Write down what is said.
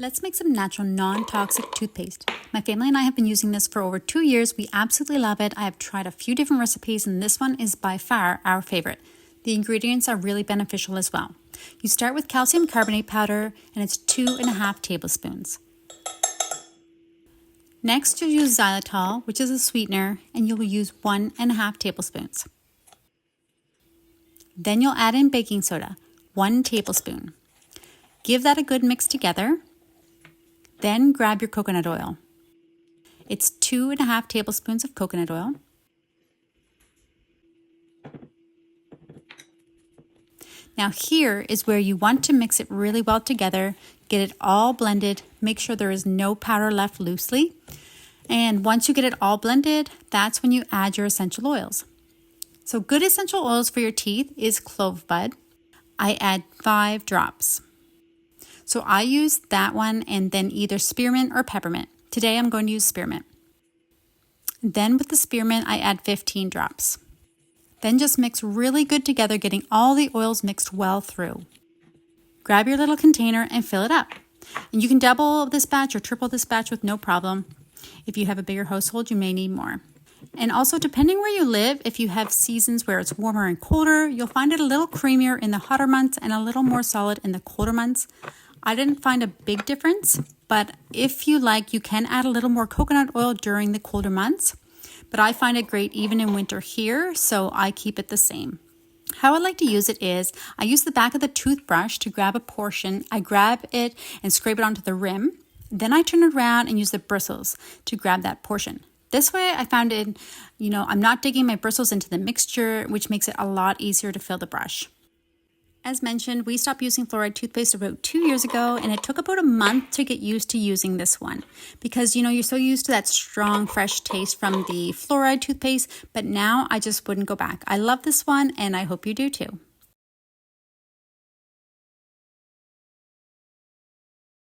Let's make some natural non-toxic toothpaste. My family and I have been using this for over 2 years. We absolutely love it. I have tried a few different recipes and this one is by far our favorite. The ingredients are really beneficial as well. You start with calcium carbonate powder and it's 2.5 tablespoons. Next you'll use xylitol, which is a sweetener, and you'll use 1.5 tablespoons. Then you'll add in baking soda, 1 tablespoon. Give that a good mix together. Then grab your coconut oil. It's 2.5 tablespoons of coconut oil. Now here is where you want to mix it really well together, get it all blended, make sure there is no powder left loosely. And once you get it all blended, that's when you add your essential oils. So good essential oils for your teeth is clove bud. I add 5 drops. So I use that one and then either spearmint or peppermint. Today I'm going to use spearmint. Then with the spearmint, I add 15 drops. Then just mix really good together, getting all the oils mixed well through. Grab your little container and fill it up. And you can double this batch or triple this batch with no problem. If you have a bigger household, you may need more. And also, depending where you live, if you have seasons where it's warmer and colder, you'll find it a little creamier in the hotter months and a little more solid in the colder months. I didn't find a big difference, but if you like, you can add a little more coconut oil during the colder months. But I find it great even in winter here, so I keep it the same. How I like to use it is, I use the back of the toothbrush to grab a portion. I grab it and scrape it onto the rim. Then I turn it around and use the bristles to grab that portion. This way I found it, I'm not digging my bristles into the mixture, which makes it a lot easier to fill the brush. As mentioned, we stopped using fluoride toothpaste about 2 years ago, and it took about a month to get used to using this one because, you're so used to that strong, fresh taste from the fluoride toothpaste, but now I just wouldn't go back. I love this one, and I hope you do too.